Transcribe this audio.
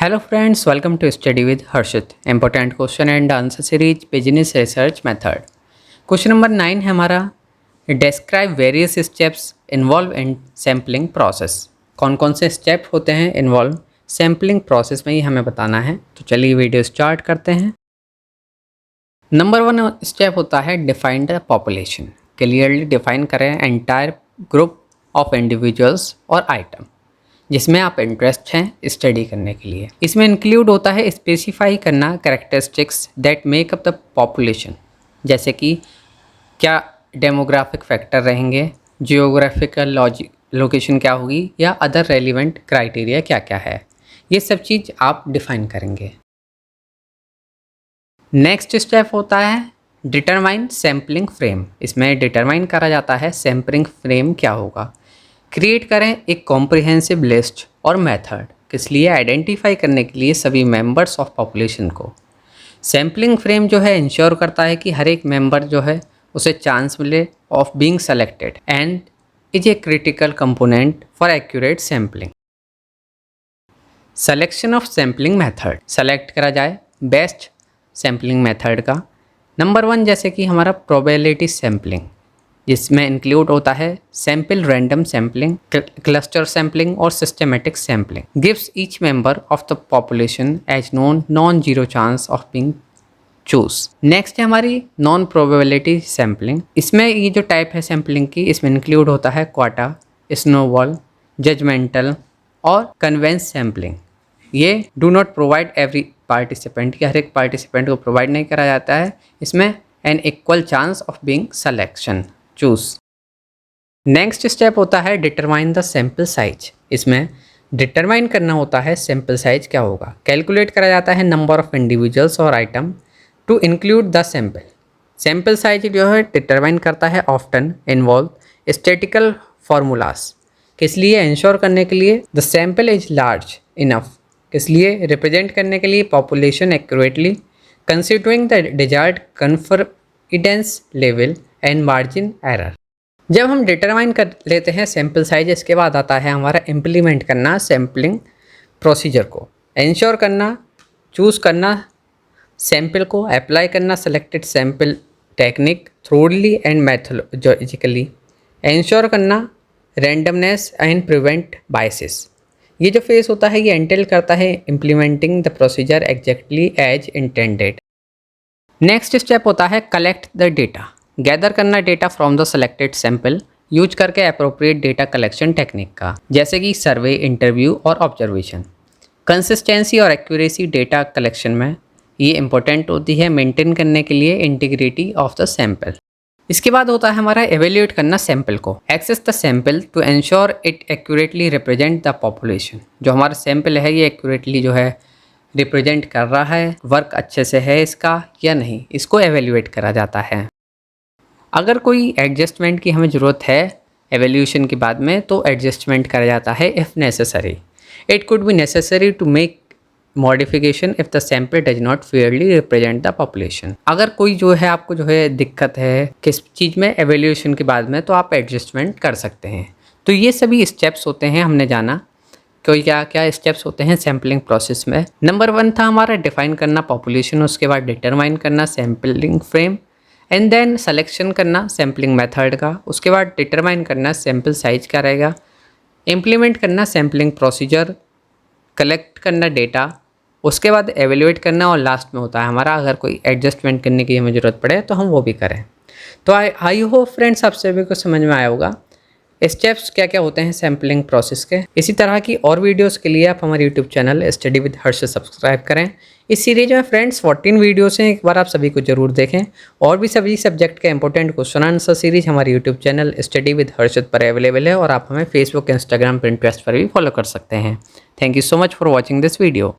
Hello friends, welcome to Study with Harshit. Important question and answer series Business Research Method. Question number 9 है हमारा, describe various steps involve in sampling process. कौन कौन से step होते हैं involve sampling process में, ये हमें बताना है। तो चलिए वीडियो स्टार्ट करते हैं। नंबर 1 स्टेप होता है define the population. Clearly define करें एंटायर ग्रुप ऑफ इंडिविजुअल्स और आइटम जिसमें आप इंटरेस्ट हैं स्टडी करने के लिए। इसमें इंक्लूड होता है स्पेसिफाई करना characteristics that make up the population, जैसे कि क्या डेमोग्राफिक फैक्टर रहेंगे, जियोग्राफिकल लोकेशन क्या होगी, या अदर रेलिवेंट क्राइटेरिया क्या क्या है, ये सब चीज़ आप डिफाइन करेंगे। नेक्स्ट स्टेप होता है डिटरमाइन सैम्पलिंग फ्रेम। इसमें डिटरमाइन करा जाता है सैम्पलिंग फ्रेम क्या होगा। क्रिएट करें एक कॉम्प्रिहेंसिव लिस्ट और मेथड, किस लिए आइडेंटिफाई करने के लिए सभी मेंबर्स ऑफ पॉपुलेशन को। सैम्पलिंग फ्रेम जो है इंश्योर करता है कि हर एक मेंबर जो है उसे चांस मिले of being selected and is a critical component for accurate sampling. Selection of sampling method, select करा जाए बेस्ट सैम्पलिंग मेथड का। नंबर 1 जैसे कि हमारा प्रोबेबिलिटी सैम्पलिंग, जिसमें इंक्लूड होता है sample random sampling, cluster sampling और systematic sampling. Gives each member of the population as non zero chance of being choose. Next है हमारी नॉन प्रोबेबिलिटी सैम्पलिंग। इसमें ये जो टाइप है सैम्पलिंग की, इसमें इंक्लूड होता है क्वाटा, स्नोबॉल, जजमेंटल और कन्वेंस सैम्पलिंग। ये do not provide every participant, कि हर एक पार्टिसिपेंट को प्रोवाइड नहीं करा जाता है। इसमें an equal chance of being selection choose. Next step होता है डिटरमाइन द सैम्पल साइज। इसमें डिटरमाइन करना होता है सैम्पल साइज क्या होगा। कैलकुलेट करा जाता है नंबर ऑफ इंडिविजुअल्स और item to include the sample. Sample size जो है डिटरमाइन करता है ऑफ्टन इन्वॉल्व स्टैटिकल फार्मूलाज, किस लिए इंश्योर करने के लिए the sample is large enough, किस लिए रिप्रेजेंट करने के लिए population accurately, considering the desired confidence level and margin error. जब हम डिटरमाइन कर लेते हैं सैम्पल साइज, इसके बाद आता है हमारा इम्प्लीमेंट करना सैम्पलिंग प्रोसीजर को, इंश्योर करना, चूज़ करना सैम्पल को, अप्लाई करना selected sample technique thoroughly and methodologically, ensure करना रैंडमनेस एंड प्रिवेंट बायसेस। ये जो फेस होता है ये एंटेल करता है implementing the procedure exactly as intended. Next step होता है कलेक्ट द डेटा, गैदर करना data from the selected sample use करके अप्रोप्रिएट डेटा कलेक्शन टेक्निक का, जैसे कि सर्वे, इंटरव्यू और ऑब्जर्वेशन। कंसिस्टेंसी और एक्यूरेसी डेटा कलेक्शन में ये इंपॉर्टेंट होती है मेंटेन करने के लिए इंटीग्रिटी ऑफ द सैम्पल। इसके बाद होता है हमारा एवेल्यूएट करना सैम्पल को, access the sample to ensure it accurately represent the population. जो हमारा सैम्पल है ये एक्यूरेटली जो है रिप्रेजेंट कर रहा है, वर्क अच्छे से है इसका या नहीं, इसको एवेल्यूएट करा जाता है। अगर कोई एडजस्टमेंट की हमें ज़रूरत है एवेल्यूशन के बाद में, तो एडजस्टमेंट करा जाता है if necessary. It could be necessary to make modification if the sample does not fairly represent the population. अगर कोई जो है आपको जो है दिक्कत है किस चीज़ में एवेल्यूशन के बाद में, तो आप एडजस्टमेंट कर सकते हैं। तो ये सभी स्टेप्स होते हैं, हमने जाना कोई क्या क्या स्टेप्स होते हैं सैम्पलिंग प्रोसेस में। नंबर 1 था हमारा डिफाइन करना पॉपुलेशन, उसके बाद डिटरमाइन करना sampling frame and then selection करना सैम्पलिंग मेथड का, उसके बाद डिटरमाइन करना सैम्पल साइज क्या रहेगा, इम्प्लीमेंट करना सैम्पलिंग प्रोसीजर, कलेक्ट करना डेटा, उसके बाद एवेल्यूएट करना, और लास्ट में होता है हमारा अगर कोई एडजस्टमेंट करने की हमें ज़रूरत पड़े तो हम वो भी करें। तो आई होप फ्रेंड्स आप सभी को समझ में आया होगा स्टेप्स क्या क्या होते हैं सैम्पलिंग प्रोसेस के। इसी तरह की और वीडियोस के लिए आप हमारे YouTube channel study with Harsh subscribe करें। इस सीरीज में फ्रेंड्स 14 वीडियोस हैं, एक बार आप सभी को जरूर देखें। और भी सभी सब्जेक्ट के इंपॉर्टेंट क्वेश्चन आंसर सीरीज हमारे YouTube channel study with Harshad पर अवेलेबल है, और आप हमें फेसबुक, इंस्टाग्राम, पिंटरेस्ट पर भी फॉलो कर सकते हैं। Thank you so much for watching this video.